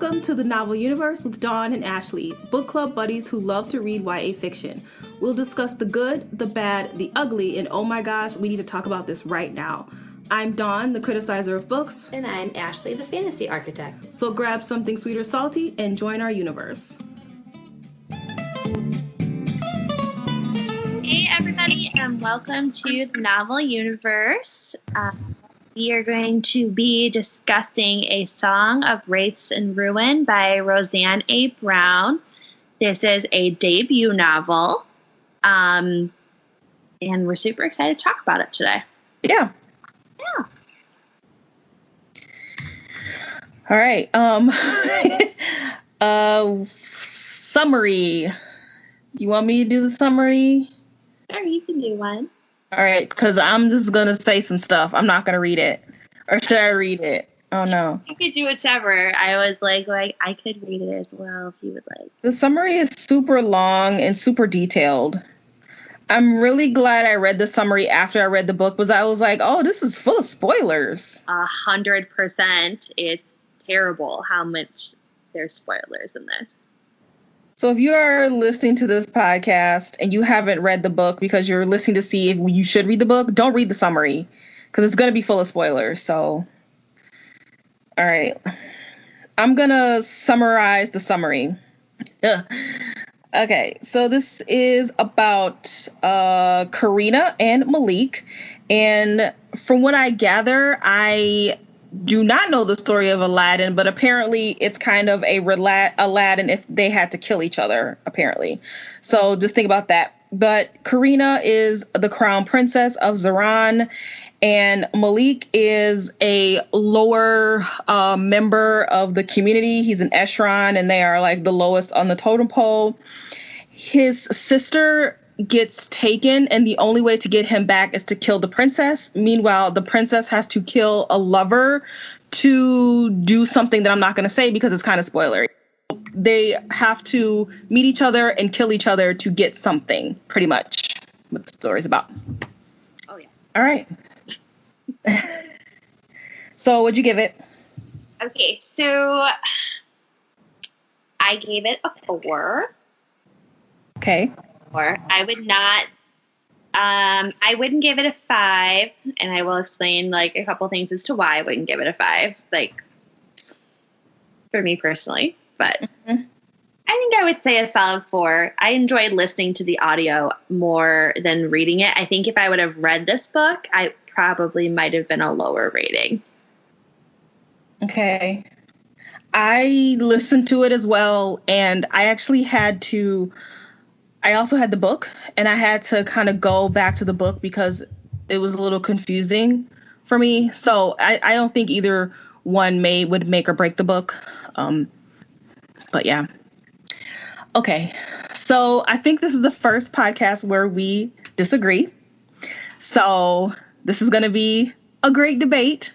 Welcome to the Novel Universe with Dawn and Ashley, book club buddies who love to read YA fiction. We'll discuss the good, the bad, the ugly, and oh my gosh, we need to talk about this right now. I'm Dawn, the criticizer of books. And I'm Ashley, the fantasy architect. So grab something sweet or salty and join our universe. Hey everybody, and welcome to the Novel Universe. We are going to be discussing A Song of Wraiths and Ruin by Roseanna A. Brown. This is a debut novel, and we're super excited to talk about it today. Yeah. All right. Summary. You want me to do the summary? Sure, you can do one. All right, because I'm just going to say some stuff. I'm not going to read it. Or should I read it? Oh, no. You could do whichever. I was like, I could read it as well if you would like. The summary is super long and super detailed. I'm really glad I read the summary after I read the book, because I was like, oh, this is full of spoilers. 100%. It's terrible how much there's spoilers in this. So if you are listening to this podcast and you haven't read the book because you're listening to see if you should read the book, don't read the summary because it's going to be full of spoilers. So, all right. I'm going to summarize the summary. Okay, so this is about Karina and Malik. And from what I gather, I do not know the story of Aladdin, but apparently it's kind of a Aladdin if they had to kill each other, apparently. So just think about that. But Karina is the crown princess of Zaran, and Malik is a lower member of the community. He's an Eshron, and they are like the lowest on the totem pole. His sister gets taken, and the only way to get him back is to kill the princess. Meanwhile, the princess has to kill a lover to do something that I'm not going to say because it's kind of spoilery. They have to meet each other and kill each other to get something, pretty much what the story's about. Oh, yeah. All right. So what'd you give it? Okay, so I gave it a 4. Okay. I would not, I wouldn't give it a 5, and I will explain like a couple things as to why I wouldn't give it a 5, like for me personally, but I think I would say a solid 4. I enjoyed listening to the audio more than reading it. I think if I would have read this book, I probably might have been a lower rating. Okay. I listened to it as well, and I actually I also had the book, and I had to kind of go back to the book because it was a little confusing for me. So I don't think either one would make or break the book. But yeah. Okay. So I think this is the first podcast where we disagree. So this is going to be a great debate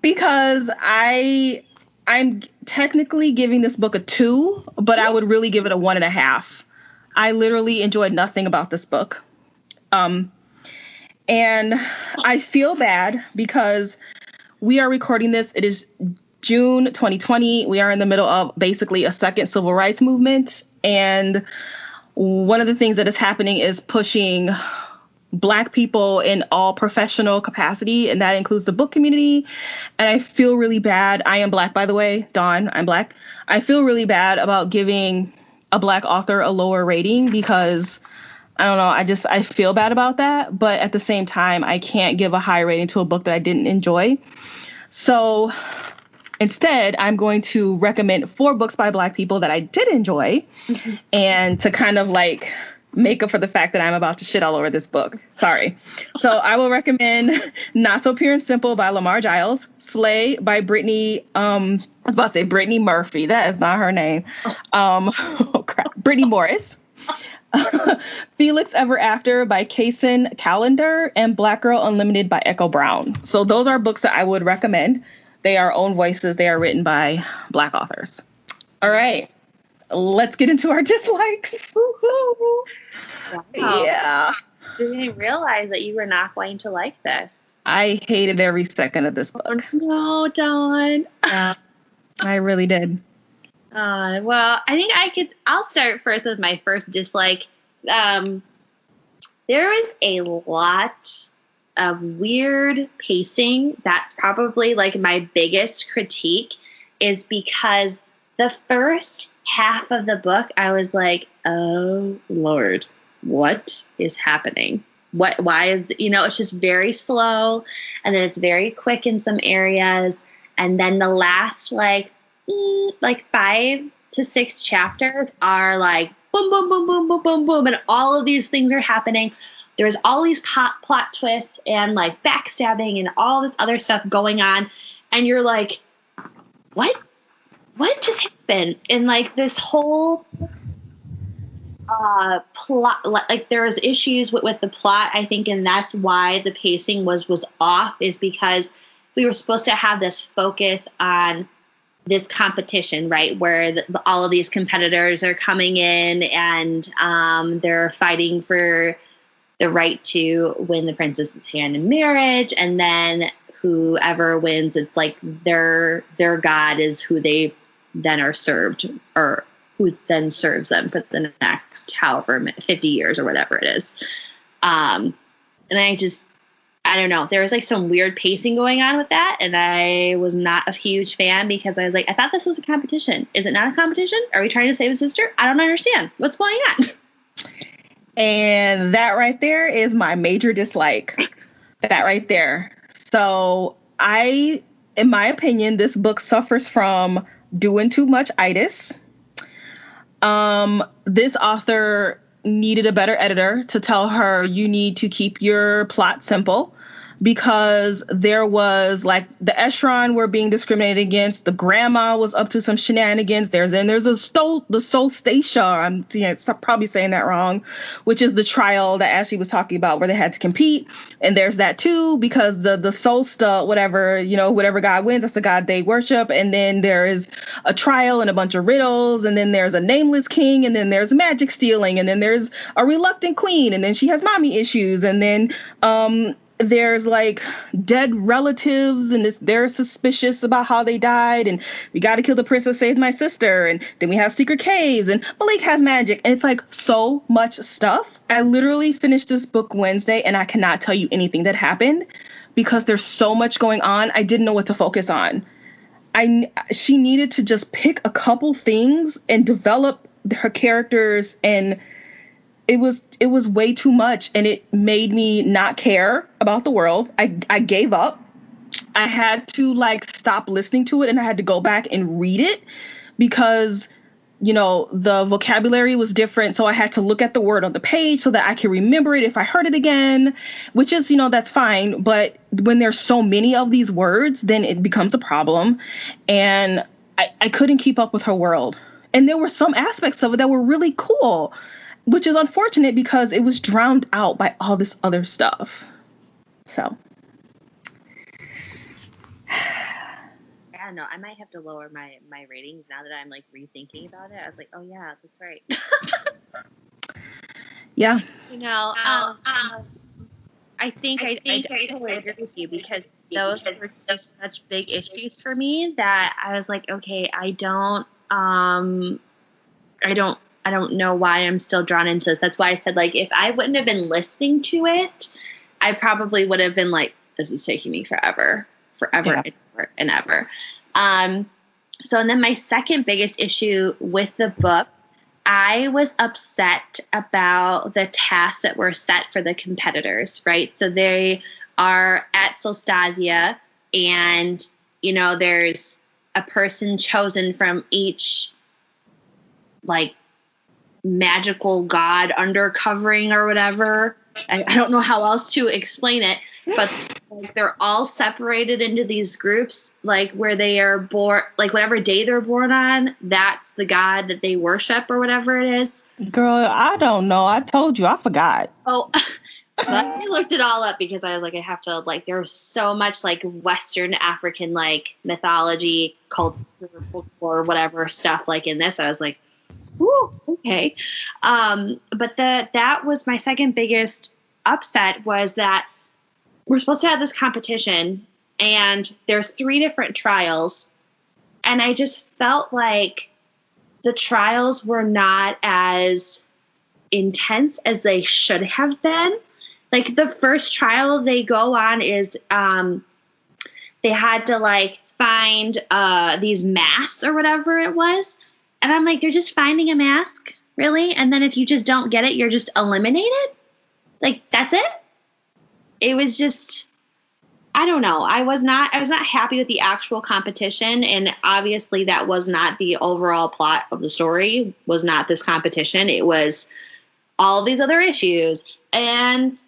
because I'm technically giving this book a 2, but I would really give it a 1.5. I literally enjoyed nothing about this book. And I feel bad because we are recording this. It is June 2020. We are in the middle of basically a second civil rights movement. And one of the things that is happening is pushing Black people in all professional capacity. And that includes the book community. And I feel really bad. I am Black, by the way. Dawn, I'm Black. I feel really bad about giving a Black author a lower rating because I don't know, I feel bad about that, but at the same time I can't give a high rating to a book that I didn't enjoy. So instead I'm going to recommend 4 books by Black people that I did enjoy and to kind of like make up for the fact that I'm about to shit all over this book. Sorry. So I will recommend Not So Pure and Simple by Lamar Giles, Slay by Brittany Brittany Murphy. That is not her name. Brittany Morris. Felix Ever After by Kaysen Callender, and Black Girl Unlimited by Echo Brown. So those are books that I would recommend. They are own voices. They are written by Black authors. All right. Let's get into our dislikes. Wow. Yeah. Didn't realize that you were not going to like this. I hated every second of this book. Oh, no, Dawn. I really did. Well, I think I'll start first with my first dislike. There was a lot of weird pacing. That's probably like my biggest critique, is because the first half of the book, I was like, oh Lord, what is happening? Why is, it's just very slow, and then it's very quick in some areas. And then the last like 5 to 6 chapters are like boom, boom, boom, boom, boom, boom, boom. And all of these things are happening. There's all these plot twists and like backstabbing and all this other stuff going on. And you're like, what just happened? And like this whole plot, like there was issues with the plot, I think. And that's why the pacing was off, is because we were supposed to have this focus on this competition, right? Where all of these competitors are coming in and they're fighting for the right to win the princess's hand in marriage. And then whoever wins, it's like their God is who they then are served, or who then serves them for the next however 50 years or whatever it is. And I don't know. There was like some weird pacing going on with that, and I was not a huge fan, because I was like, I thought this was a competition. Is it not a competition? Are we trying to save a sister? I don't understand. What's going on? And that right there is my major dislike. That right there. So in my opinion, this book suffers from doing too much itis. This author needed a better editor to tell her, you need to keep your plot simple, because there was like the Eshron were being discriminated against. The grandma was up to some shenanigans. There's the Solstatia. I'm probably saying that wrong, which is the trial that Ashley was talking about, where they had to compete. And there's that too, because the Solsta, whatever God wins, that's the God they worship. And then there is a trial and a bunch of riddles. And then there's a nameless king. And then there's magic stealing. And then there's a reluctant queen. And then she has mommy issues. And then, there's like dead relatives, and they're suspicious about how they died, and we got to kill the princess, save my sister, and then we have secret caves, and Malik has magic, and it's like so much stuff. I literally finished this book Wednesday, and I cannot tell you anything that happened, because there's so much going on. I didn't know what to focus on. She needed to just pick a couple things and develop her characters, and it was way too much, and it made me not care about the world. I gave up. I had to like stop listening to it, and I had to go back and read it, because the vocabulary was different. So I had to look at the word on the page so that I can remember it if I heard it again, which is, that's fine. But when there's so many of these words, then it becomes a problem. And I couldn't keep up with her world. And there were some aspects of it that were really cool, which is unfortunate because it was drowned out by all this other stuff. So. Yeah, no, I might have to lower my ratings now that I'm like rethinking about it. I was like, oh yeah, that's right. Yeah. I think I totally agree with you, because those were just such big issues for me that I was like, okay, I don't know why I'm still drawn into this. That's why I said, like, if I wouldn't have been listening to it, I probably would have been like, this is taking me forever Yeah. and ever. And then my second biggest issue with the book, I was upset about the tasks that were set for the competitors, right? So they are at Solstasia, and, there's a person chosen from each, like, magical god undercovering or whatever. I don't know how else to explain it, but like, they're all separated into these groups, like where they are born, like whatever day they're born on, that's the god that they worship or whatever it is. Girl, I don't know. I told you, I forgot. Oh, so I looked it all up because I was like, I have to, like, there was so much like Western African, like, mythology, culture, or whatever stuff like in this. I was like, ooh, okay. But that was my second biggest upset, was that we're supposed to have this competition, and there's 3 different trials, And I just felt like the trials were not as intense as they should have been. Like the first trial they go on is they had to like find these masks or whatever it was. And I'm like, they're just finding a mask? Really? And then if you just don't get it, you're just eliminated? Like, that's it? It was just, I don't know. I was not happy with the actual competition. And obviously that was not the overall plot of the story, was not this competition. It was all these other issues and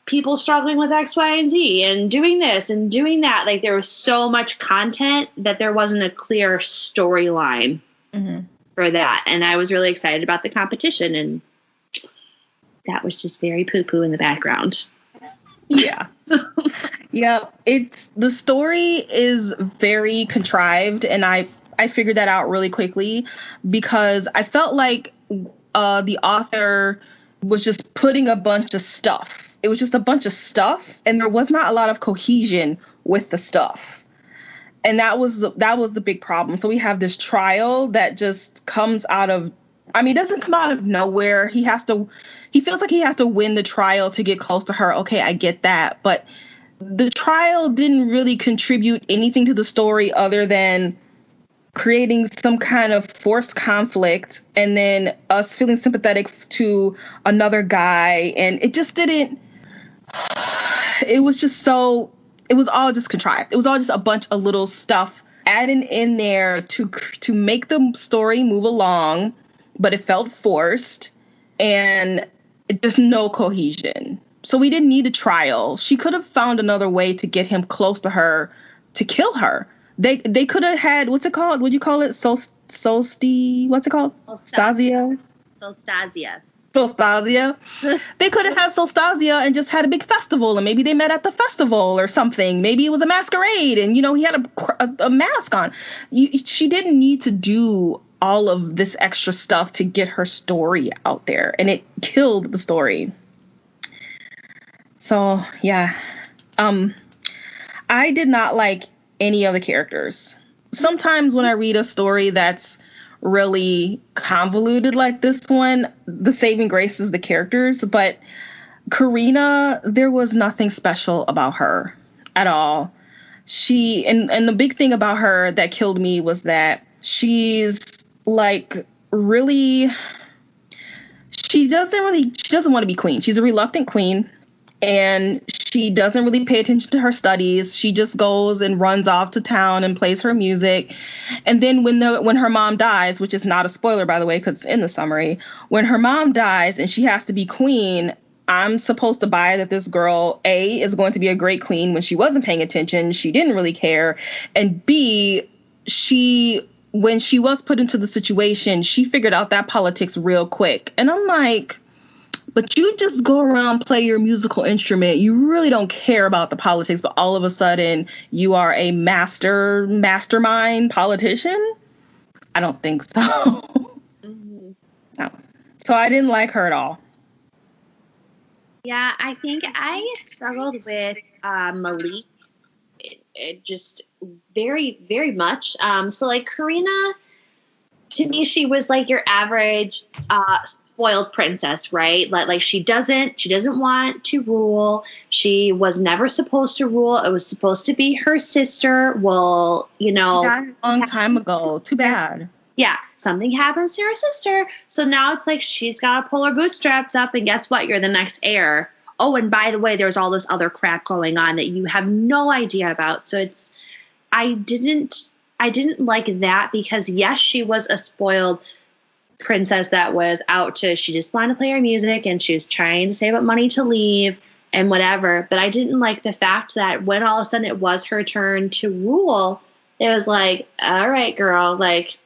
people struggling with X, Y, and Z and doing this and doing that. Like there was so much content that there wasn't a clear storyline for that. And I was really excited about the competition, and that was just very poo-poo in the background. Yeah. Yeah. The story is very contrived, and I figured that out really quickly because I felt like the author was just putting a bunch of stuff. It was just a bunch of stuff, and there was not a lot of cohesion with the stuff. And that was the big problem. So we have this trial that just comes out of, it doesn't come out of nowhere. He feels like he has to win the trial to get close to her. Okay, I get that. But the trial didn't really contribute anything to the story other than creating some kind of forced conflict and then us feeling sympathetic to another guy. And it just didn't, it was all just contrived. It was all just a bunch of little stuff added in there to make the story move along, but it felt forced and just no cohesion. So we didn't need a trial. She could have found another way to get him close to her to kill her. They could have had, what's it called? What'd you call it? What's it called? Stasia? Solstasia. They could have had Solstasia and just had a big festival, and maybe they met at the festival or something. Maybe it was a masquerade, and he had a mask on. She didn't need to do all of this extra stuff to get her story out there, and it killed the story. So yeah, I did not like any of the characters. Sometimes when I read a story that's really convoluted like this one, the saving grace is the characters. But Karina, there was nothing special about her at all. She and the big thing about her that killed me was that she's like really, she doesn't want to be queen. She's a reluctant queen, and she doesn't really pay attention to her studies. She just goes and runs off to town and plays her music. And then when her mom dies, which is not a spoiler, by the way, because it's in the summary, when her mom dies and she has to be queen, I'm supposed to buy that this girl, A, is going to be a great queen when she wasn't paying attention. She didn't really care. And B, when she was put into the situation, she figured out that politics real quick. And I'm like, but you just go around, play your musical instrument. You really don't care about the politics, but all of a sudden you are a mastermind politician? I don't think so. Mm-hmm. No. So I didn't like her at all. Yeah, I think I struggled with Malik. It just very, very much. So like Karina, to me, she was like your average spoiled princess, right? Like she doesn't want to rule. She was never supposed to rule. It was supposed to be her sister. Well, she died a long time ago. Too bad. Yeah, something happens to her sister. So now it's like she's got to pull her bootstraps up, and guess what? You're the next heir. Oh, and by the way, there's all this other crap going on that you have no idea about. So I didn't like that because yes, she was a spoiled princess that was out she just wanted to play her music and she was trying to save up money to leave and whatever. But I didn't like the fact that when all of a sudden it was her turn to rule, it was like, all right, girl, like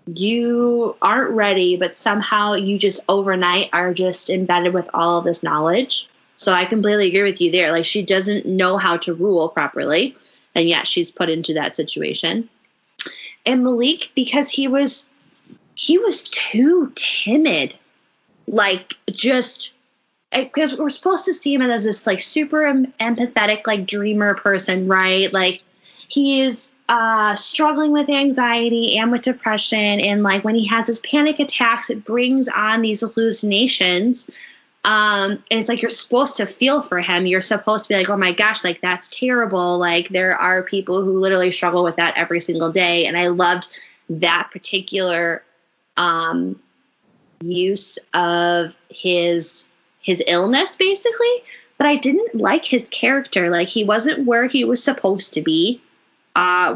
you aren't ready, but somehow you just overnight are just embedded with all of this knowledge. So I completely agree with you there. Like she doesn't know how to rule properly. And yet she's put into that situation. And Malik, because he was too timid, like just because we're supposed to see him as this like super empathetic, like dreamer person, right? Like he is struggling with anxiety and with depression. And like when he has his panic attacks, it brings on these hallucinations. And it's like you're supposed to feel for him. You're supposed to be like, oh my gosh, like that's terrible. Like there are people who literally struggle with that every single day. And I loved that particular use of his illness, basically. But I didn't like his character. Like he wasn't where he was supposed to be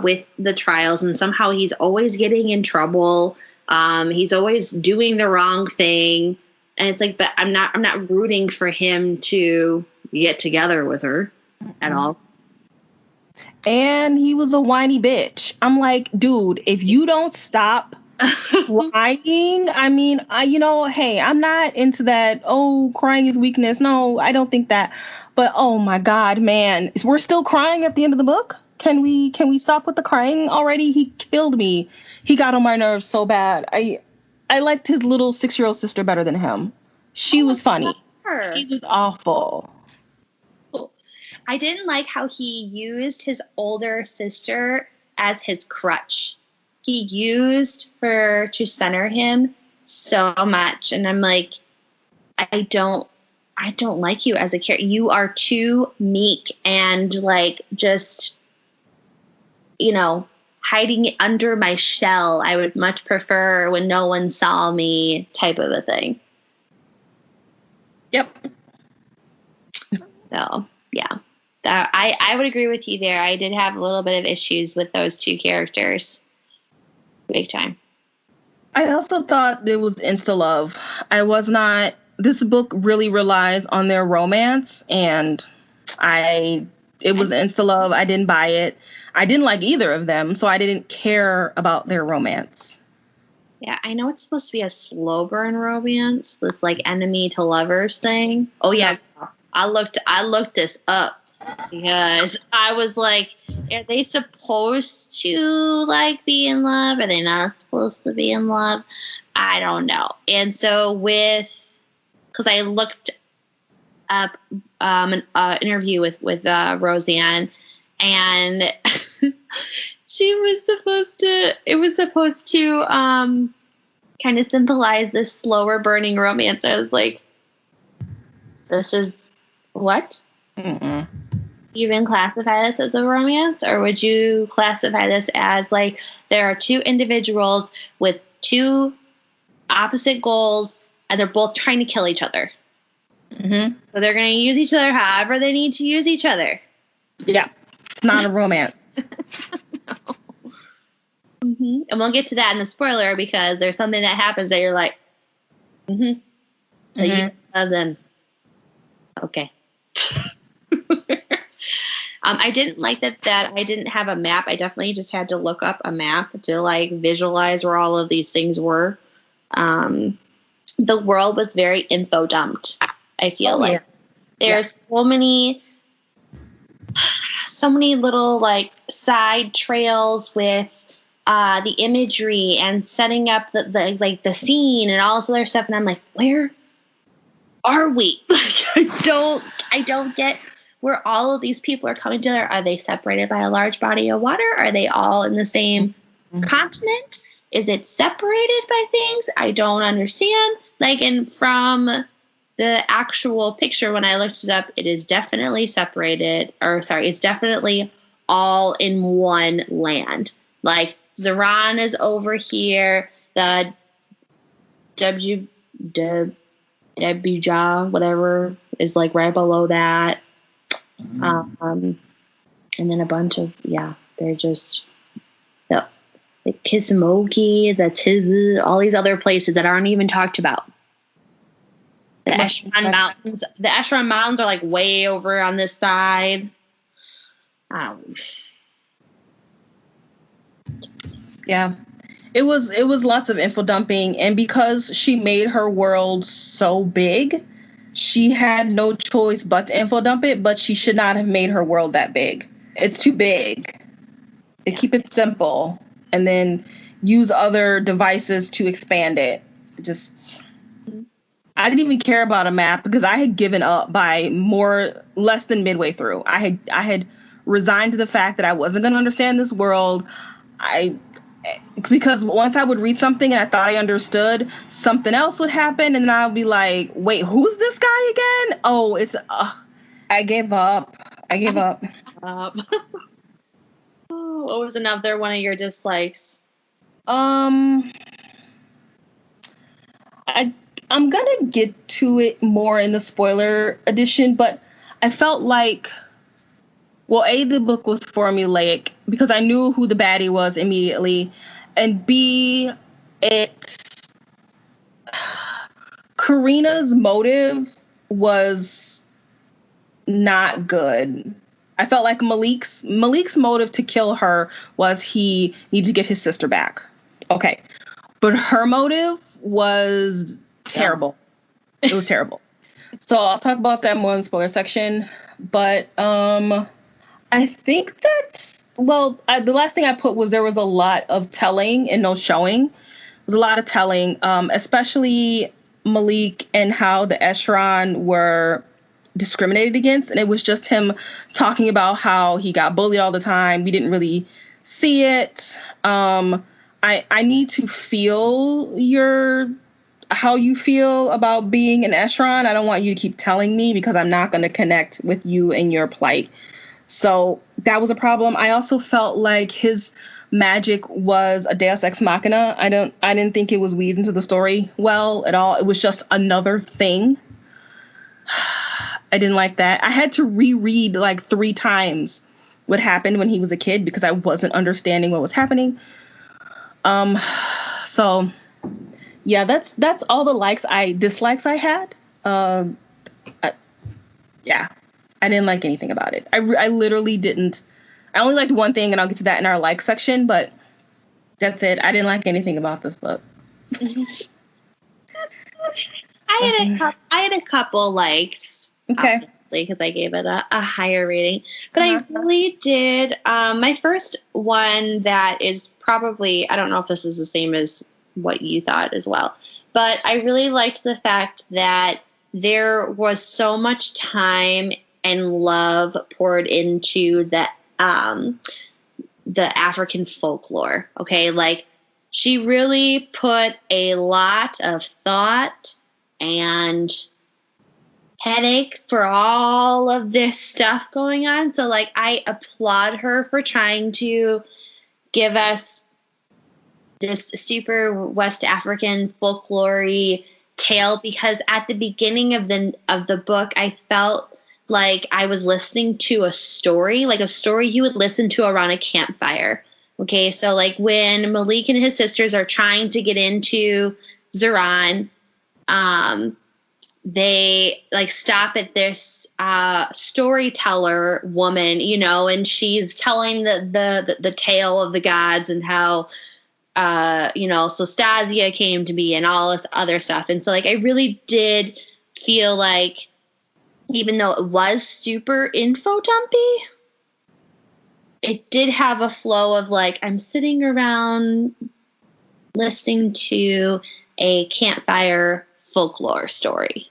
with the trials, and somehow he's always getting in trouble. He's always doing the wrong thing. And it's like, but I'm not rooting for him to get together with her at all. And he was a whiny bitch. I'm like, dude, if you don't stop crying, I mean, hey, I'm not into that. Oh, crying is weakness. No, I don't think that. But oh my God, man, we're still crying at the end of the book. Can we stop with the crying already? He killed me. He got on my nerves so bad. I liked his little 6-year-old sister better than him. She was funny. He was awful. I didn't like how he used his older sister as his crutch. He used her to center him so much. And I'm like, I don't like you as a character. You are too meek and like just, hiding under my shell. I would much prefer when no one saw me type of a thing. Yep. So, yeah. I would agree with you there. I did have a little bit of issues with those two characters. Big time. I also thought there was insta-love. This book really relies on their romance, and it was insta-love. I didn't buy it. I didn't like either of them, so I didn't care about their romance. Yeah, I know it's supposed to be a slow burn romance, this like enemy to lovers thing. Oh yeah, I looked this up because I was like, are they supposed to like be in love? Are they not supposed to be in love? I don't know. And so because I looked up an interview with Roseanne, and it was supposed to kind of symbolize this slower burning romance. I was like, this is what? Mm-mm. You even classify this as a romance? Or would you classify this as like there are two individuals with two opposite goals and they're both trying to kill each other? Mm-hmm. So they're going to use each other however they need to use each other. Yeah. It's not a romance. No. Mm-hmm. And we'll get to that in the spoiler because there's something that happens that you're like, mm-hmm. So you love them. Okay. I didn't like that I didn't have a map. I definitely just had to look up a map to like visualize where all of these things were. The world was very info dumped. I feel like there's so many little like side trails with the imagery and setting up the scene and all this other stuff, and I'm like, where are we? Like, I don't get where all of these people are coming together. Are they separated by a large body of water? Are they all in the same continent? Is it separated by things? I don't understand. Like, and from the actual picture, when I looked it up, it is definitely separated, it's definitely all in one land. Like, Zaran is over here, the Debija, whatever, is like right below that. And then a bunch of, they're just the Kisimoki, the Tiz, all these other places that aren't even talked about. The Eshron Mountains are like way over on this side. Yeah. It was lots of info dumping, and because she made her world so big, she had no choice but to info dump it, but she should not have made her world that big. It's too big. Keep it simple and then use other devices to expand it. I didn't even care about a map because I had given up by less than midway through. I had resigned to the fact that I wasn't going to understand this world. Because once I would read something and I thought I understood, something else would happen, and then I'll be like, wait, who's this guy again? Oh, I gave up. What was another one of your dislikes? I'm gonna get to it more in the spoiler edition, but I felt like, well, A, the book was formulaic because I knew who the baddie was immediately, and B, Karina's motive was not good. I felt like Malik's motive to kill her was he needs to get his sister back. Okay. But her motive was terrible. It was terrible. So I'll talk about that more in the spoiler section. But I think the last thing I put was there was a lot of telling and no showing. There was a lot of telling, especially Malik and how the Eshron were discriminated against, and it was just him talking about how he got bullied all the time. We didn't really see it. I need to feel how you feel about being an Eshron. I don't want you to keep telling me because I'm not going to connect with you and your plight. So that was a problem. I also felt like his magic was a Deus Ex Machina. I didn't think it was weaved into the story well at all. It was just another thing. I didn't like that. I had to reread like 3 times what happened when he was a kid because I wasn't understanding what was happening. So yeah, that's all the dislikes I had. Yeah, I didn't like anything about it. I literally didn't. I only liked one thing, and I'll get to that in our like section, but that's it. I didn't like anything about this book. I had a couple likes. Okay. Because I gave it a higher rating. But I really did. My first one that is probably, I don't know if this is the same as what you thought as well, but I really liked the fact that there was so much time and love poured into the African folklore. Okay. Like, she really put a lot of thought and headache for all of this stuff going on. So, like, I applaud her for trying to give us this super West African folklore-y tale, because at the beginning of the book, I felt like I was listening to a story, like a story you would listen to around a campfire. Okay, so like when Malik and his sisters are trying to get into Ziran, they like stop at this storyteller woman, and she's telling the tale of the gods and how so Stasia came to be and all this other stuff. And so like I really did feel like, even though it was super info dumpy, it did have a flow of like, I'm sitting around listening to a campfire folklore story.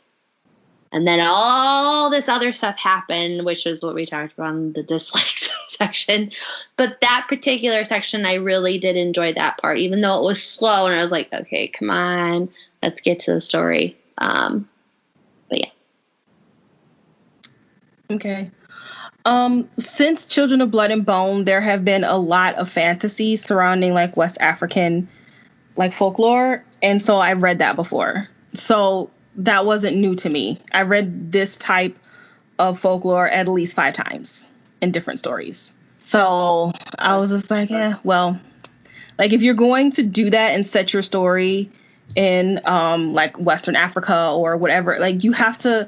And then all this other stuff happened, which is what we talked about in the dislikes section. But that particular section, I really did enjoy that part, even though it was slow. And I was like, okay, come on, let's get to the story. But yeah. Okay. Since Children of Blood and Bone, there have been a lot of fantasy surrounding like West African like folklore. And so I've read that before. So that wasn't new to me. I read this type of folklore at least 5 times in different stories. So I was just like, yeah, well, like if you're going to do that and set your story in like Western Africa or whatever, like you have to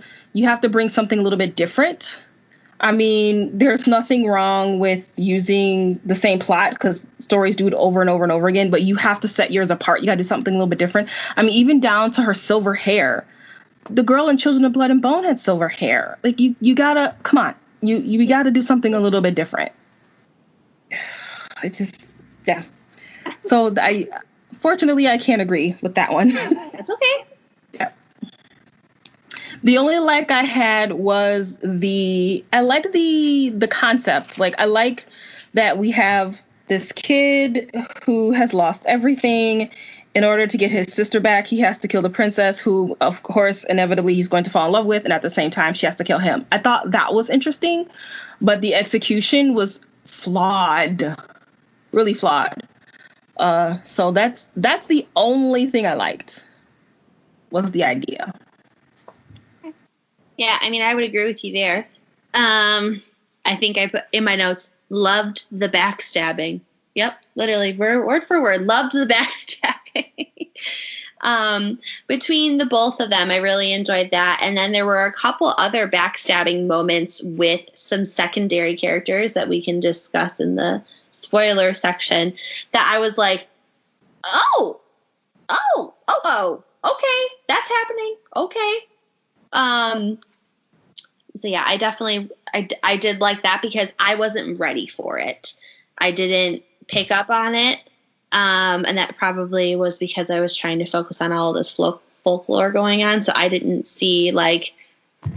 bring something a little bit different. I mean, there's nothing wrong with using the same plot because stories do it over and over and over again, but you have to set yours apart. You got to do something a little bit different. I mean, even down to her silver hair. The girl in Children of Blood and Bone had silver hair. Like you gotta, come on. You gotta do something a little bit different. It just, yeah. So fortunately, I can't agree with that one. That's okay. Yeah. The only like I had was I liked the concept. Like, I like that we have this kid who has lost everything. In order to get his sister back, he has to kill the princess, who, of course, inevitably he's going to fall in love with, and at the same time, she has to kill him. I thought that was interesting, but the execution was flawed, really flawed. So that's the only thing I liked, was the idea. Yeah, I mean, I would agree with you there. I think I put in my notes, loved the backstabbing. Yep, literally, word for word, loved the backstabbing. Between the both of them, I really enjoyed that. And then there were a couple other backstabbing moments with some secondary characters that we can discuss in the spoiler section that I was like, oh, okay, that's happening. Okay. So yeah, I definitely, I did like that because I wasn't ready for it. I didn't pick up on it. And that probably was because I was trying to focus on all of this folklore going on. So I didn't see like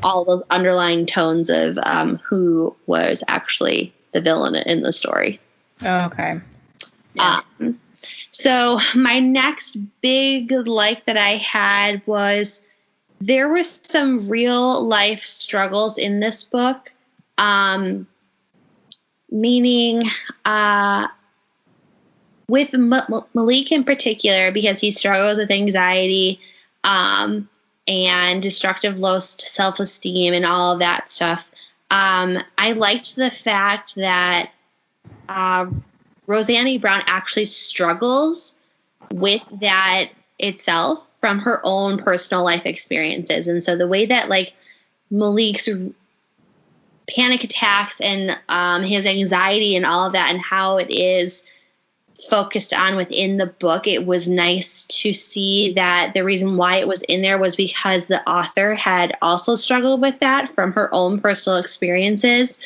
all those underlying tones of who was actually the villain in the story. Oh, okay. Yeah. So my next big like that I had was there was some real life struggles in this book, meaning with Malik in particular, because he struggles with anxiety and destructive low self-esteem and all of that stuff. I liked the fact that Roseanna Brown actually struggles with that itself from her own personal life experiences. And so the way that like Malik's panic attacks and his anxiety and all of that and how it is focused on within the book, it was nice to see that the reason why it was in there was because the author had also struggled with that from her own personal experiences.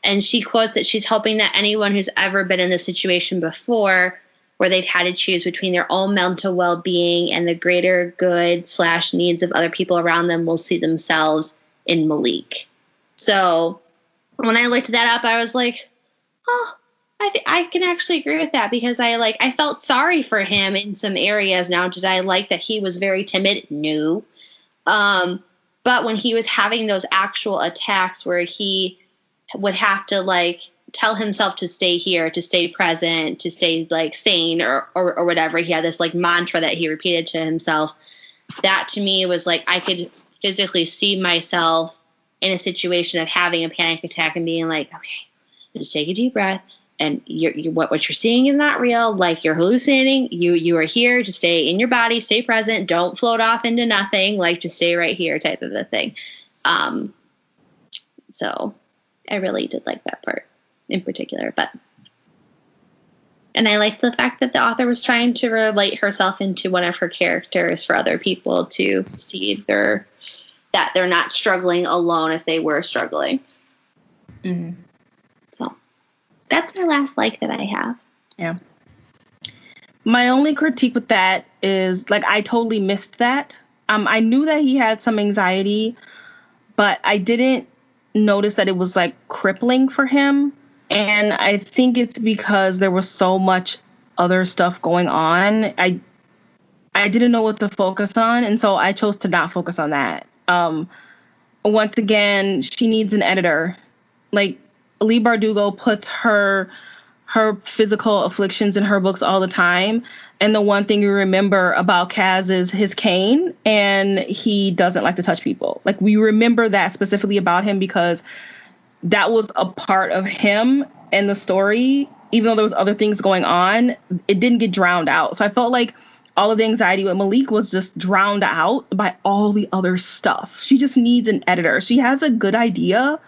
And she quotes that she's hoping that anyone who's ever been in this situation before, where they've had to choose between their own mental well-being and the greater good / needs of other people around them, will see themselves in Malik. So when I looked that up, I was like, oh, I can actually agree with that, because I felt sorry for him in some areas. Now, did I like that he was very timid? No. But when he was having those actual attacks where he would have to like tell himself to stay here, to stay present, to stay like sane or whatever, he had this like mantra that he repeated to himself. That to me was like, I could physically see myself in a situation of having a panic attack and being like, okay, just take a deep breath. And what you're seeing is not real. Like, you're hallucinating. You are here to stay in your body, stay present. Don't float off into nothing. Like, just stay right here, type of a thing. So I really did like that part in particular. And I liked the fact that the author was trying to relate herself into one of her characters for other people to see that they're not struggling alone if they were struggling. Mm-hmm. That's my last like that I have. Yeah. My only critique with that is, like, I totally missed that. I knew that he had some anxiety, but I didn't notice that it was, like, crippling for him. And I think it's because there was so much other stuff going on. I didn't know what to focus on, and so I chose to not focus on that. Once again, she needs an editor. Like, Leigh Bardugo puts her physical afflictions in her books all the time. And the one thing you remember about Kaz is his cane, and he doesn't like to touch people. Like, we remember that specifically about him because that was a part of him in the story. Even though there was other things going on, it didn't get drowned out. So I felt like all of the anxiety with Malik was just drowned out by all the other stuff. She just needs an editor. She has a good idea.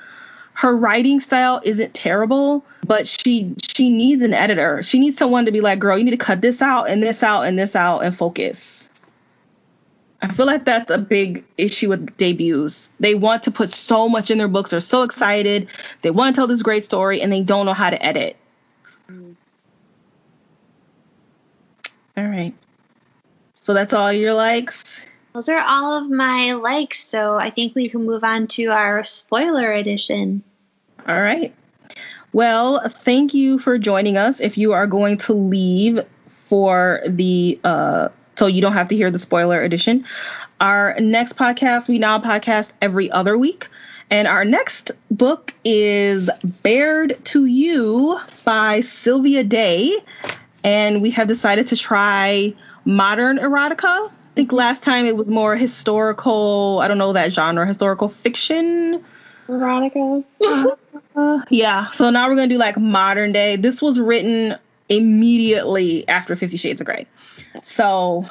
Her writing style isn't terrible, but she needs an editor. She needs someone to be like, girl, you need to cut this out and this out and this out and focus. I feel like that's a big issue with debuts. They want to put so much in their books. They're so excited. They want to tell this great story, and they don't know how to edit. All right. So that's all your likes? Those are all of my likes, so I think we can move on to our spoiler edition. All right. Well, thank you for joining us. If you are going to leave for the so you don't have to hear the spoiler edition, our next podcast, we now podcast every other week. And our next book is Bared to You by Sylvia Day. And we have decided to try modern erotica. I think last time it was more historical, I don't know that genre, historical fiction. Erotica. Yeah, so now we're going to do like modern day. This was written immediately after 50 Shades of Grey. So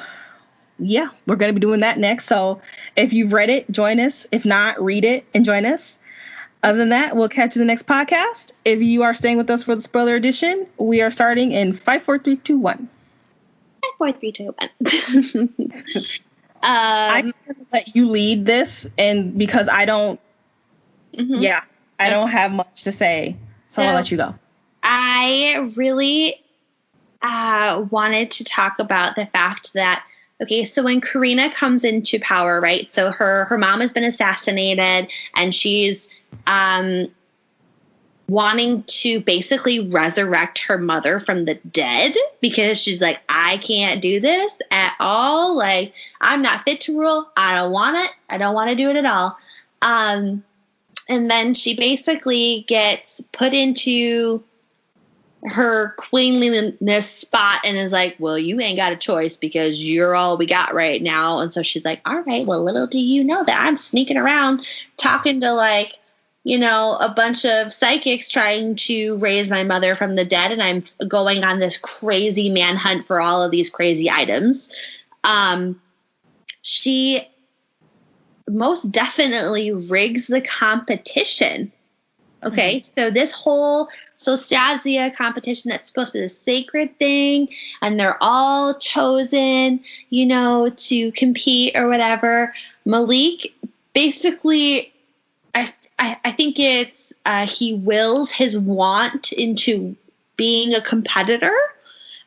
yeah, we're going to be doing that next. So if you've read it, join us. If not, read it and join us. Other than that, we'll catch you in the next podcast. If you are staying with us for the spoiler edition, we are starting in 5, 4, 3, 2, 1. 5, 4, 3, 2, 1. I'm going to let you lead this, and because I don't, I don't have much to say, so I'll let you go. I really wanted to talk about the fact that, okay, so when Karina comes into power, right? So her mom has been assassinated, and she's wanting to basically resurrect her mother from the dead because she's like, I can't do this at all. Like, I'm not fit to rule. I don't want it. I don't want to do it at all. And then she basically gets put into her queenliness spot and is like, well, you ain't got a choice because you're all we got right now. And so she's like, all right, well, little do you know that I'm sneaking around talking to like, you know, a bunch of psychics trying to raise my mother from the dead. And I'm going on this crazy manhunt for all of these crazy items. She most definitely rigs the competition. Okay, so this whole Stasia competition that's supposed to be the sacred thing, and they're all chosen, you know, to compete or whatever. Malik basically, I think it's he wills his want into being a competitor.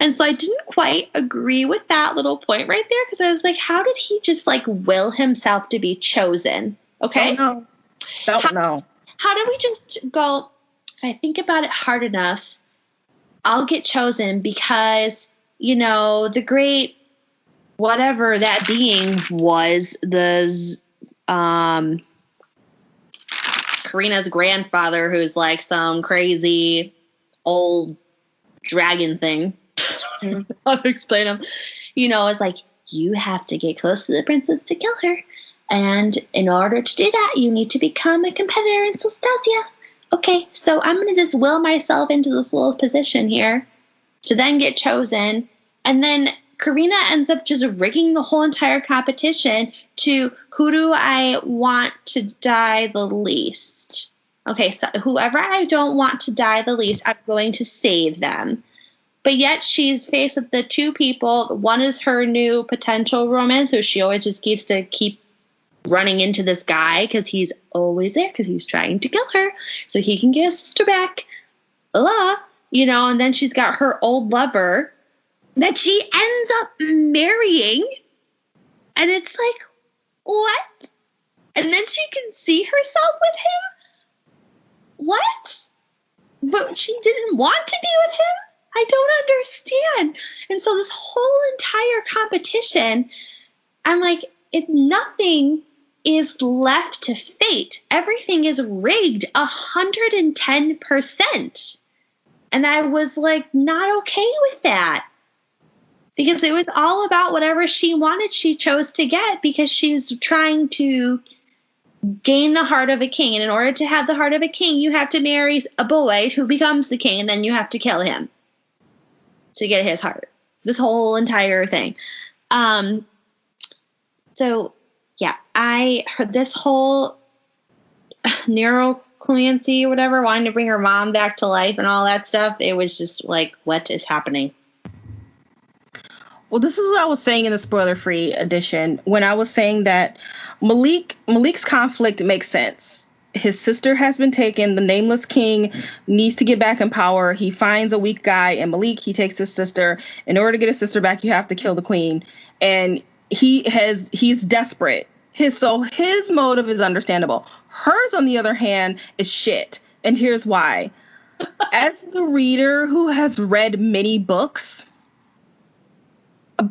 And so I didn't quite agree with that little point right there because I was like, how did he just like will himself to be chosen? Okay. Don't know. How do we just go, if I think about it hard enough, I'll get chosen because, you know, the great whatever that being was, Karina's grandfather, who's like some crazy old dragon thing. I don't know how to explain him. You know, it's like, you have to get close to the princess to kill her. And in order to do that, you need to become a competitor in Stasia. Okay, so I'm going to just will myself into this little position here to then get chosen. And then Karina ends up just rigging the whole entire competition to who do I want to die the least. Okay, so whoever I don't want to die the least, I'm going to save them. But yet she's faced with the two people. One is her new potential romance, so she always just keeps running into this guy because he's always there because he's trying to kill her so he can get his sister back. You know, and then she's got her old lover that she ends up marrying. And it's like, what? And then she can see herself with him? What? But she didn't want to be with him? I don't understand. And so this whole entire competition, I'm like, nothing is left to fate. Everything is rigged 110%. And I was like, not okay with that. Because it was all about whatever she wanted, she chose to get because she's trying to gain the heart of a king. And in order to have the heart of a king, you have to marry a boy who becomes the king, and then you have to kill him to get his heart. This whole entire thing. So, yeah, I heard this whole neurocluency or whatever, wanting to bring her mom back to life and all that stuff. It was just like, what is happening? Well, this is what I was saying in the spoiler-free edition when I was saying that Malik's conflict makes sense. His sister has been taken. The nameless king needs to get back in power. He finds a weak guy, and Malik, he takes his sister. In order to get his sister back, you have to kill the queen. And he's desperate. His motive is understandable. Hers, on the other hand, is shit. And here's why. As the reader who has read many books,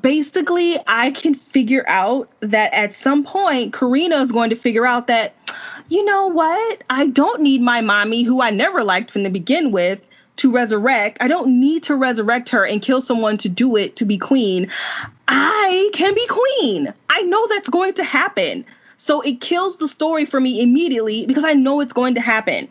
basically I can figure out that at some point Karina is going to figure out that, you know what? I don't need my mommy, who I never liked from the begin with, to resurrect. I don't need to resurrect her and kill someone to do it, to be queen. I can be queen. I know that's going to happen. So it kills the story for me immediately because I know it's going to happen.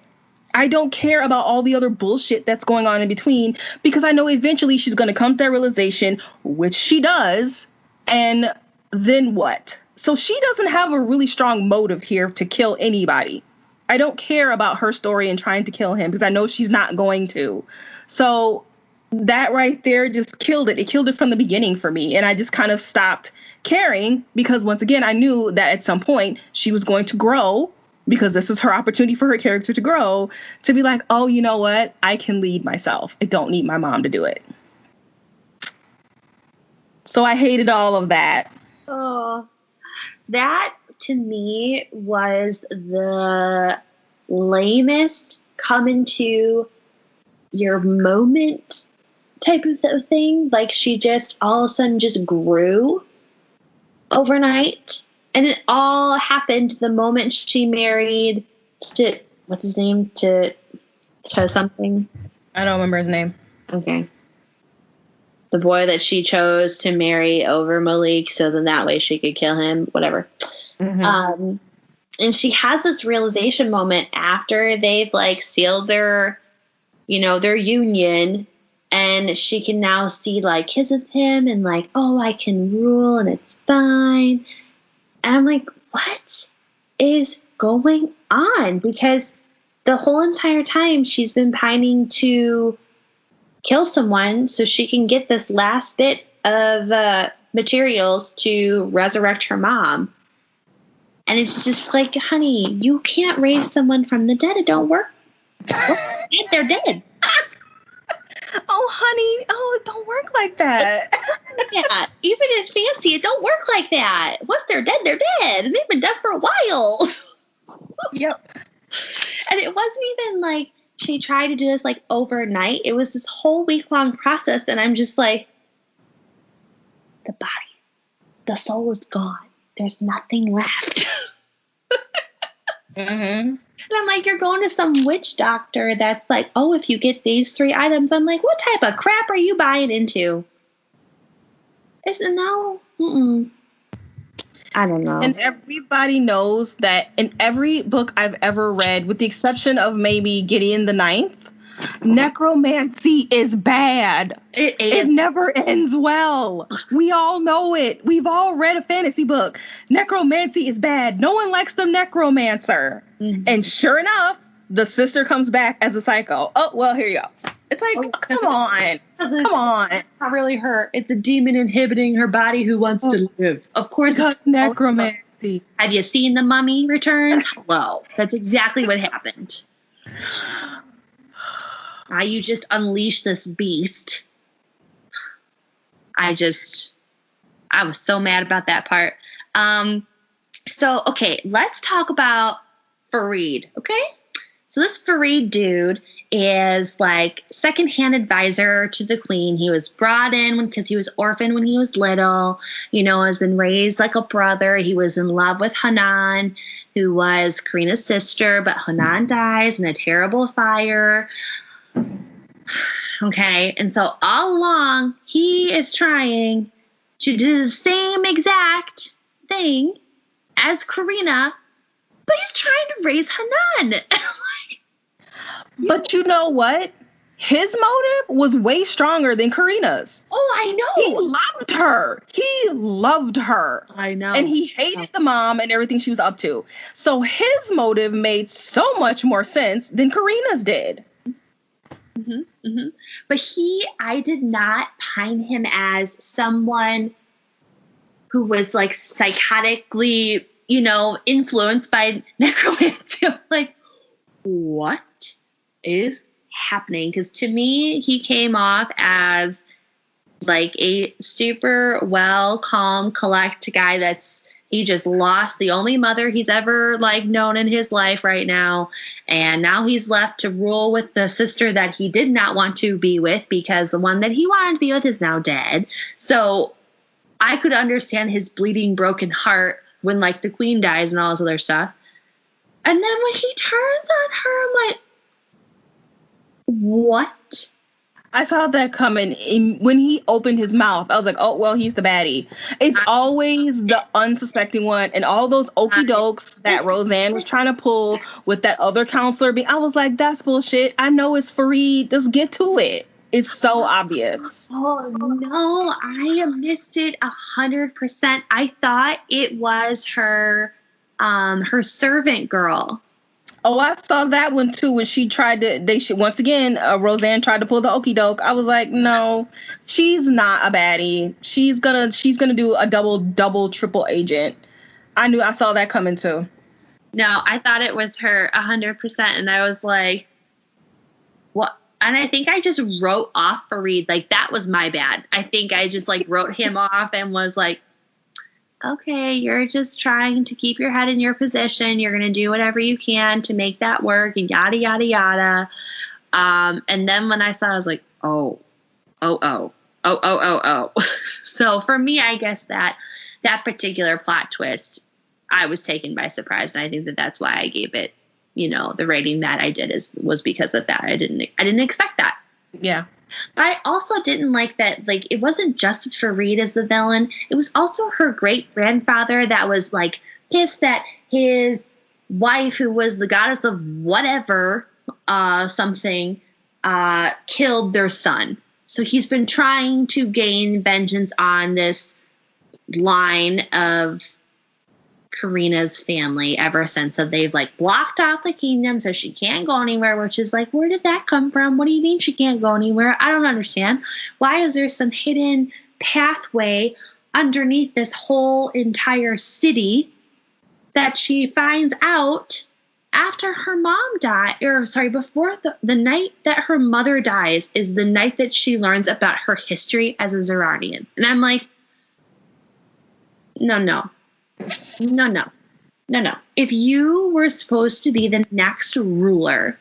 I don't care about all the other bullshit that's going on in between because I know eventually she's going to come to that realization, which she does, and then what? So she doesn't have a really strong motive here to kill anybody. I don't care about her story and trying to kill him because I know she's not going to. So that right there just killed it. It killed it from the beginning for me. And I just kind of stopped caring because, once again, I knew that at some point she was going to grow, because this is her opportunity for her character to grow, to be like, oh, you know what? I can lead myself. I don't need my mom to do it. So I hated all of that. Oh, that to me was the lamest come into your moment type of thing. Like, she just all of a sudden just grew overnight. And it all happened the moment she married to, what's his name? To something. I don't remember his name. Okay. The boy that she chose to marry over Malik, so then that way she could kill him, whatever. Mm-hmm. And she has this realization moment after they've like sealed their union, and she can now see like kiss with him and like, oh, I can rule and it's fine. And I'm like, what is going on? Because the whole entire time she's been pining to kill someone so she can get this last bit of materials to resurrect her mom. And it's just like, honey, you can't raise someone from the dead. It don't work. They're dead. Oh, honey. Oh, it don't work like that. Yeah, even in fantasy, it don't work like that. Once they're dead, they're dead. And they've been dead for a while. Yep. And it wasn't even like she tried to do this like overnight. It was this whole week-long process. And I'm just like, the body, the soul is gone. There's nothing left. Mm-hmm. And I'm like, you're going to some witch doctor that's like, oh, if you get these 3 items. I'm like, what type of crap are you buying into? No. Mm-mm. I don't know. And everybody knows that in every book I've ever read, with the exception of maybe Gideon the Ninth, necromancy is bad. It is. It never ends well. We all know it. We've all read a fantasy book. Necromancy is bad. No one likes the necromancer. Mm-hmm. And sure enough, the sister comes back as a psycho. Oh, well, here you go. It's like, come on. Come on. Not really her. It's a demon inhibiting her body who wants to live. Of course. It's necromancy. Have you seen The Mummy Returns? Hello. That's exactly what happened. You just unleash this beast. I was so mad about that part. So, okay, let's talk about Fareed, okay? So this Fareed dude is like secondhand advisor to the queen. He was brought in because he was orphaned when he was little, has been raised like a brother. He was in love with Hanan, who was Karina's sister, but Hanan dies in a terrible fire. Okay, and so all along, he is trying to do the same exact thing as Karina, but he's trying to raise Hanan. But you know what? His motive was way stronger than Karina's. Oh, I know. He loved her. He loved her. I know. And he hated the mom and everything she was up to. So his motive made so much more sense than Karina's did. Mm-hmm, mm-hmm. But I did not pine him as someone who was like psychotically, influenced by necromancy. Like, what is happening? Because to me, he came off as like a super well, calm, collect guy he just lost the only mother he's ever like known in his life right now. And now he's left to rule with the sister that he did not want to be with because the one that he wanted to be with is now dead. So I could understand his bleeding, broken heart when like the queen dies and all this other stuff. And then when he turns on her, I'm like, what? I saw that coming. When he opened his mouth, I was like, oh, well, he's the baddie. It's always the unsuspecting one. And all those okie dokes that Roseanne was trying to pull with that other counselor. I was like, that's bullshit. I know it's Fareed. Just get to it. It's so obvious. Oh, no, I missed it 100%. I thought it was her servant girl. Oh, I saw that one too when she tried to. Once again, Roseanne tried to pull the okie doke. I was like, no, she's not a baddie. She's gonna do a double, triple agent. I saw that coming too. No, I thought it was her 100%, and I was like, what? And I think I just wrote off Fareed. Like, that was my bad. I think I just like wrote him off and was like, okay, you're just trying to keep your head in your position. You're going to do whatever you can to make that work and yada, yada, yada. And then when I saw, I was like, oh. So for me, I guess that particular plot twist, I was taken by surprise. And I think that's why I gave it, the rating that I did was because of that. I didn't expect that. Yeah. But I also didn't like that, like, it wasn't just Fareed as the villain. It was also her great-grandfather that was, like, pissed that his wife, who was the goddess of whatever, killed their son. So he's been trying to gain vengeance on this line of Karina's family ever since. So they've like blocked off the kingdom so she can't go anywhere, which is like, where did that come from? What do you mean she can't go anywhere? I don't understand. Why is there some hidden pathway underneath this whole entire city that she finds out after her mom died, before the night that her mother dies is the night that she learns about her history as a Zerardian. And I'm like, No. If you were supposed to be the next ruler,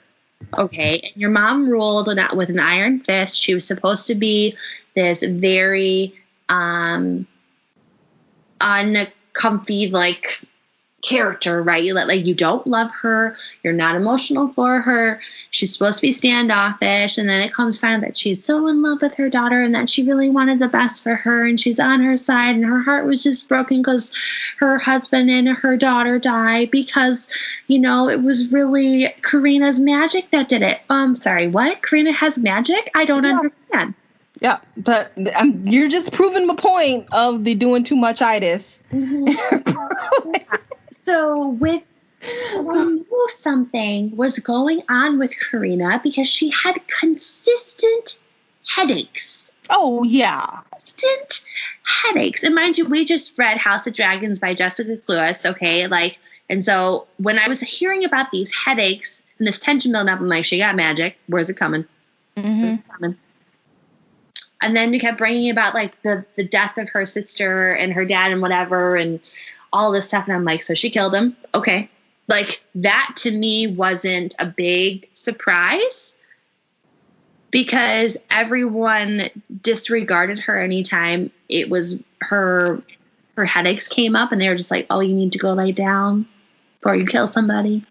okay, and your mom ruled with an iron fist, she was supposed to be this very uncomfy, like, character, right? Like, you don't love her, you're not emotional for her, she's supposed to be standoffish, and then it comes found that she's so in love with her daughter and that she really wanted the best for her and she's on her side, and her heart was just broken because her husband and her daughter died because, it was really Karina's magic that did it. Sorry, what? Karina has magic? I don't understand. Yeah, but you're just proving my point of the doing too much itis. Mm-hmm. So I knew something was going on with Karina because she had consistent headaches. Oh, yeah. Consistent headaches. And mind you, we just read House of Dragons by Jessica Cluess, okay? Like, and so when I was hearing about these headaches and this tension building up, I'm like, she got magic. Where's it coming? Mm-hmm. Where's it coming? And then we kept bringing about, like, the death of her sister and her dad and whatever and all this stuff. And I'm like, so she killed him. Okay. Like, that to me wasn't a big surprise because everyone disregarded her anytime it was her headaches came up, and they were just like, oh, you need to go lay down before you kill somebody.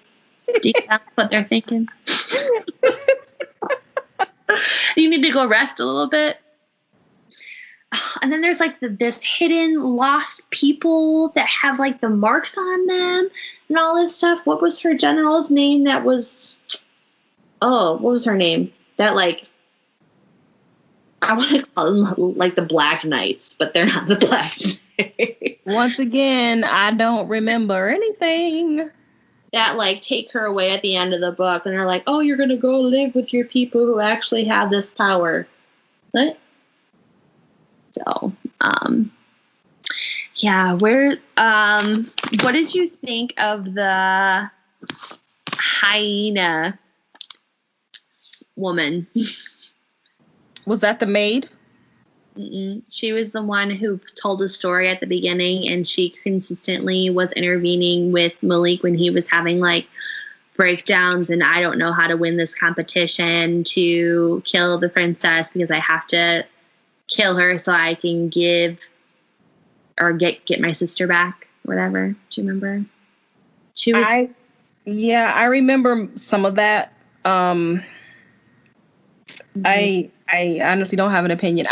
Do you know what they're thinking? You need to go rest a little bit. And then there's like this hidden lost people that have like the marks on them and all this stuff. What was her general's name? What was her name? That, like, I want to call them like the Black Knights, but they're not the Black Knights. Once again, I don't remember anything. That, like, take her away at the end of the book and they're like, oh, you're going to go live with your people who actually have this power. What? So, what did you think of the hyena woman? Was that the maid? She was the one who told a story at the beginning, and she consistently was intervening with Malik when he was having like breakdowns and I don't know how to win this competition to kill the princess because I have to kill her so I can give or get my sister back, whatever. Do you remember? She was. I remember some of that. I honestly don't have an opinion.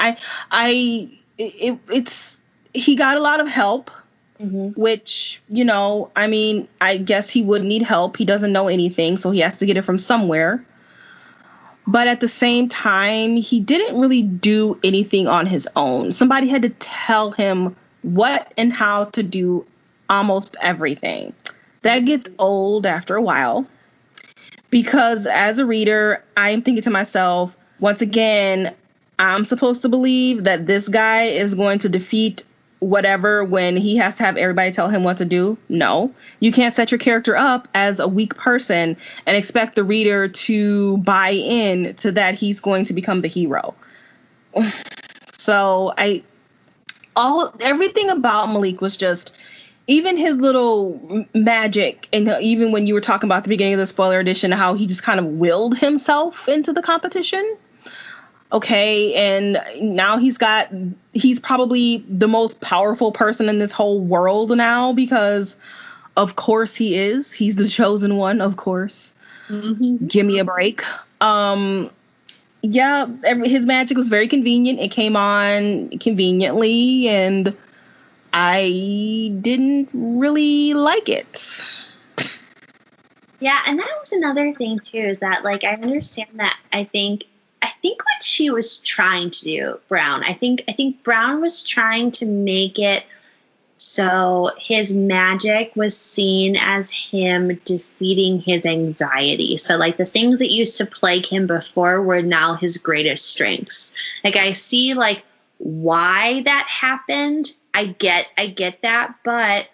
He got a lot of help, which, I mean, I guess he would need help. He doesn't know anything, so he has to get it from somewhere. But at the same time, he didn't really do anything on his own. Somebody had to tell him what and how to do almost everything. That gets old after a while. Because as a reader, I'm thinking to myself, once again, I'm supposed to believe that this guy is going to defeat whatever when he has to have everybody tell him what to do. No, you can't set your character up as a weak person and expect the reader to buy in to that he's going to become the hero. So everything about Malik was just, even his little magic, and even when you were talking about the beginning of the spoiler edition, how he just kind of willed himself into the competition. Okay, and now he's probably the most powerful person in this whole world now because, of course, he's the chosen one, of course. Give me a break. His magic was very convenient. It came on conveniently, and I didn't really like it. Yeah, and that was another thing too, is that like I understand that I think what she was trying to do, Brown, I think Brown was trying to make it so his magic was seen as him defeating his anxiety. So like the things that used to plague him before were now his greatest strengths. Like I see like why that happened. I get that, but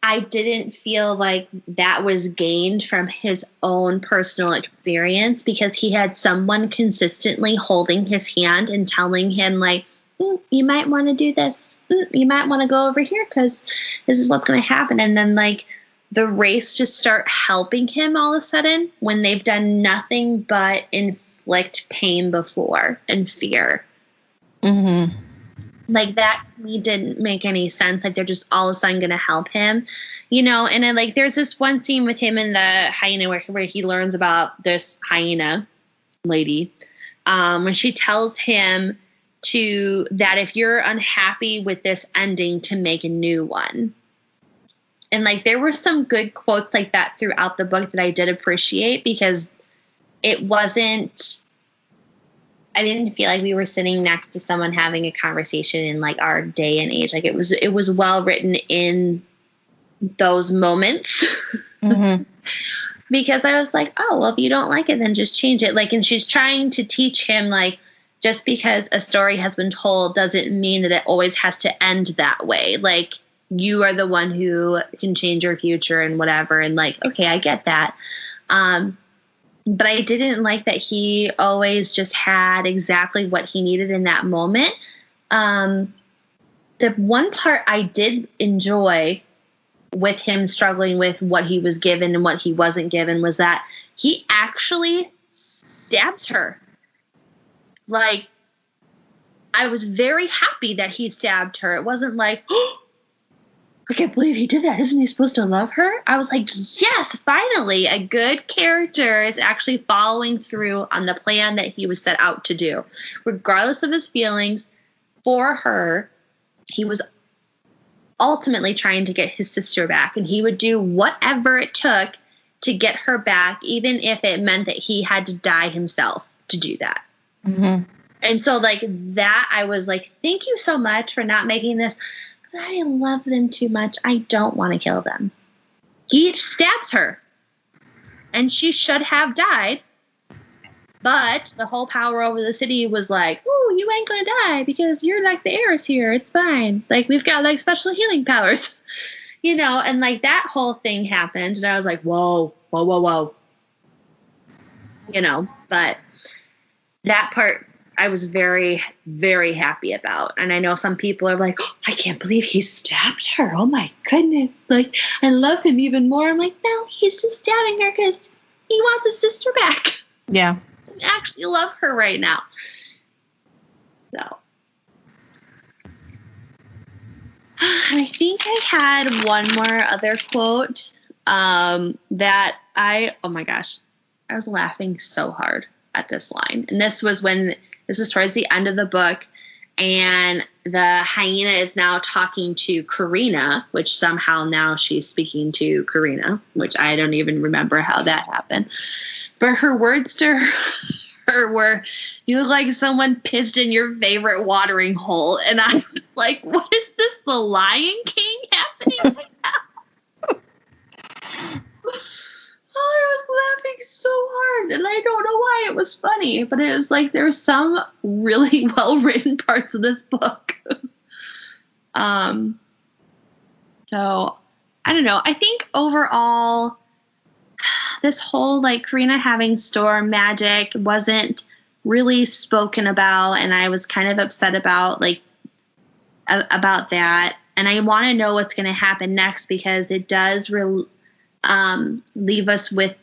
I didn't feel like that was gained from his own personal experience because he had someone consistently holding his hand and telling him like, you might want to do this. You might want to go over here because this is what's going to happen. And then like the Wraiths just start helping him all of a sudden when they've done nothing but inflict pain before and fear. Like that to me didn't make any sense. Like they're just all of a sudden going to help him, and then like there's this one scene with him in the hyena where he learns about this hyena lady when she tells him that if you're unhappy with this ending to make a new one. And like there were some good quotes like that throughout the book that I did appreciate because I didn't feel like we were sitting next to someone having a conversation in like our day and age. Like it was well written in those moments because I was like, oh, well, if you don't like it, then just change it. Like, and she's trying to teach him like, just because a story has been told doesn't mean that it always has to end that way. Like you are the one who can change your future and whatever. And like, okay, I get that. But I didn't like that he always just had exactly what he needed in that moment. The one part I did enjoy with him struggling with what he was given and what he wasn't given was that he actually stabs her. Like, I was very happy that he stabbed her. It wasn't like, oh, I can't believe he did that. Isn't he supposed to love her? I was like, yes, finally, a good character is actually following through on the plan that he was set out to do. Regardless of his feelings for her, he was ultimately trying to get his sister back, and he would do whatever it took to get her back, even if it meant that he had to die himself to do that. And so like that, I was like, thank you so much for not making this, I love them too much. I don't want to kill them. He stabs her. And she should have died. But the whole power over the city was like, oh, you ain't going to die because you're like the heiress here. It's fine. Like, we've got like special healing powers. And like that whole thing happened. And I was like, whoa. But that part I was very, very happy about. And I know some people are like, oh, I can't believe he stabbed her. Oh my goodness. Like, I love him even more. I'm like, no, he's just stabbing her because he wants his sister back. Yeah. He doesn't actually love her right now. So. I think I had one more other quote that oh my gosh, I was laughing so hard at this line. And this was towards the end of the book, and the hyena is now talking to Karina, which somehow now she's speaking to Karina, which I don't even remember how that happened. But her words to her were, "You look like someone pissed in your favorite watering hole." And I'm like, what is this, the Lion King happening right now? Oh, I was laughing so hard, and I don't know why it was funny, but it was like there were some really well-written parts of this book. So, I don't know. I think overall, this whole, like, Karina having storm magic wasn't really spoken about, and I was kind of upset about, like, about that. And I want to know what's going to happen next, because it does leave us with,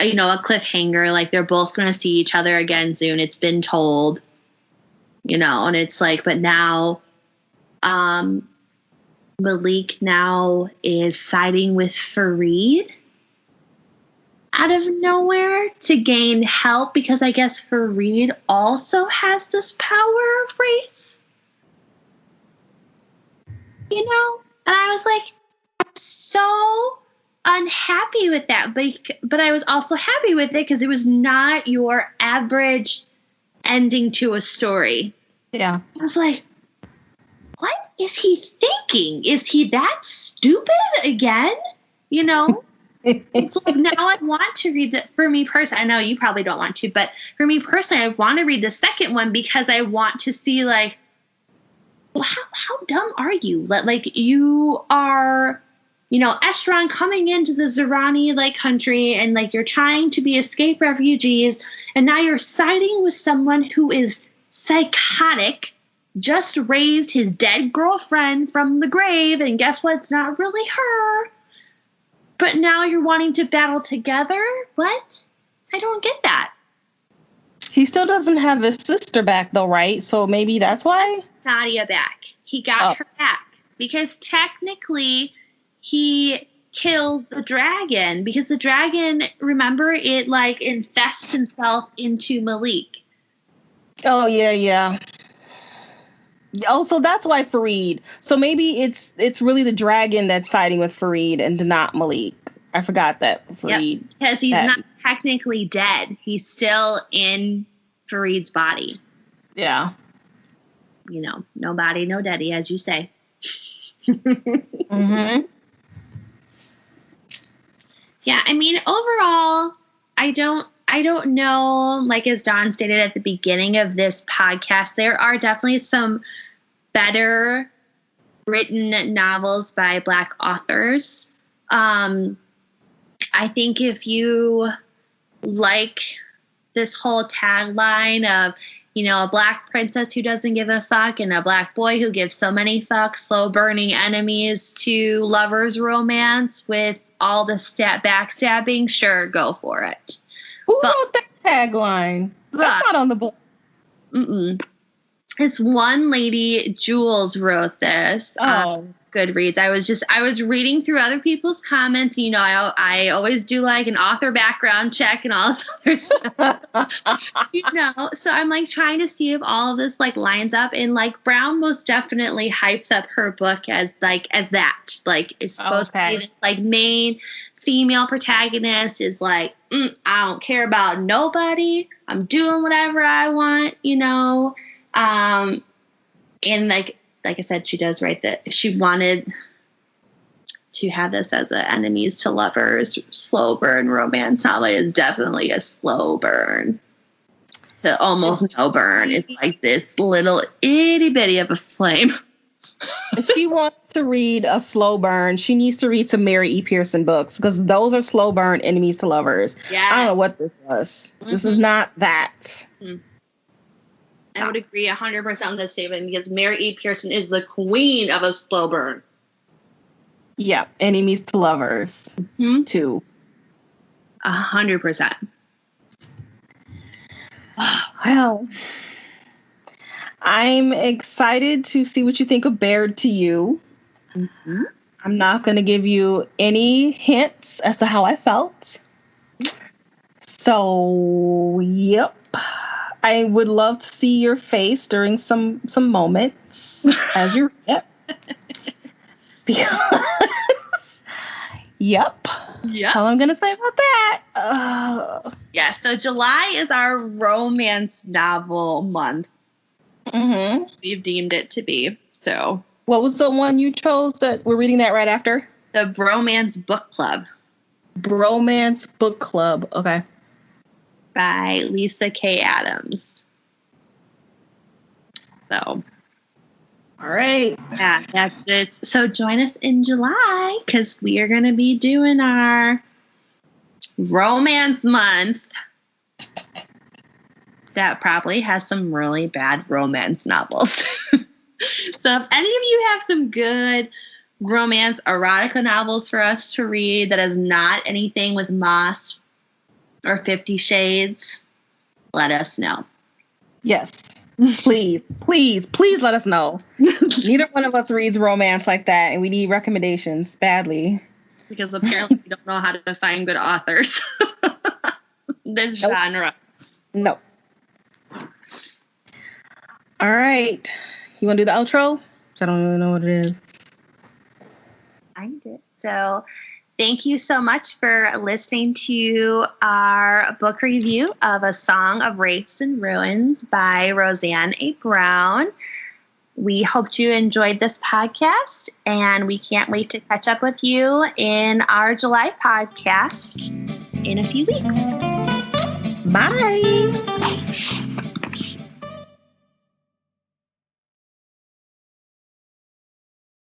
you know, a cliffhanger. Like, they're both going to see each other again soon. It's been told, you know, and it's like, but now, Malik now is siding with Fareed out of nowhere to gain help, because I guess Fareed also has this power of race, you know? And I was like, I'm so unhappy with that, but I was also happy with it because it was not your average ending to a story. Yeah. I was like, what is he thinking? Is he that stupid again? You know? It's like, now I want to read that. For me personally, I know you probably don't want to, but for me personally, I want to read the second one because I want to see, like, well, how dumb are you? Like, you are, you know, Eshron coming into the Zerani, like, country, and, like, you're trying to be escape refugees, and now you're siding with someone who is psychotic, just raised his dead girlfriend from the grave, and guess what? It's not really her. But now you're wanting to battle together? What? I don't get that. He still doesn't have his sister back, though, right? So maybe that's why? Nadia back. He got her back. Because technically, he kills the dragon. Because the dragon, remember, it, like, infests himself into Malik. Oh, yeah. Oh, so that's why Fareed. So maybe it's really the dragon that's siding with Fareed and not Malik. I forgot that Fareed. Yep, because he's not technically dead. He's still in Fareed's body. Yeah. You know, no body, no daddy, as you say. Mm-hmm. Yeah, I mean, overall, I don't know, like as Dawn stated at the beginning of this podcast, there are definitely some better written novels by Black authors. I think if you like this whole tagline of, you know, a Black princess who doesn't give a fuck and a Black boy who gives so many fucks, slow burning enemies to lovers romance with all the backstabbing, sure, go for it. Who wrote that tagline? That's not on the book. It's one lady, Jules, wrote this. Goodreads. I was reading through other people's comments. You know, I always do like an author background check and all this other stuff. You know, so I'm like trying to see if all of this like lines up. And like Brown most definitely hypes up her book as that. Like it's supposed to be this, like main female protagonist is like, I don't care about nobody. I'm doing whatever I want, you know. And like I said, she does write that she wanted to have this as a enemies to lovers slow burn romance novel. Is definitely a slow burn. The almost no burn. It's like this little itty bitty of a flame. If she wants to read a slow burn, she needs to read some Mary E. Pearson books, because those are slow burn enemies to lovers. Yeah. I don't know what this was. Mm-hmm. This is not that. I would agree 100% with that statement because Mary E. Pearson is the queen of a slow burn. Yeah, enemies to lovers, too. 100%. Well, I'm excited to see what you think of Bared to You. Mm-hmm. I'm not going to give you any hints as to how I felt. So, yep. I would love to see your face during some moments as you read it. Because, yep. Yeah. All I'm going to say about that. Yeah, so July is our romance novel month. Mm-hmm. We've deemed it to be. So, what was the one you chose that we're reading that right after? The Bromance Book Club. Bromance Book Club. Okay. By Lisa K. Adams. So, all right. Yeah, that's it. So join us in July because we are going to be doing our romance month. That probably has some really bad romance novels. So if any of you have some good romance erotica novels for us to read that is not anything with Moss or 50 Shades, let us know. Yes. Please let us know. Neither one of us reads romance like that, and we need recommendations badly. Because apparently we don't know how to find good authors. This genre. No. All right. You want to do the outro? I don't even know what it is. I did. So thank you so much for listening to our book review of A Song of Wraiths and Ruins by Roseanna A. Brown. We hope you enjoyed this podcast, and we can't wait to catch up with you in our July podcast in a few weeks. Bye.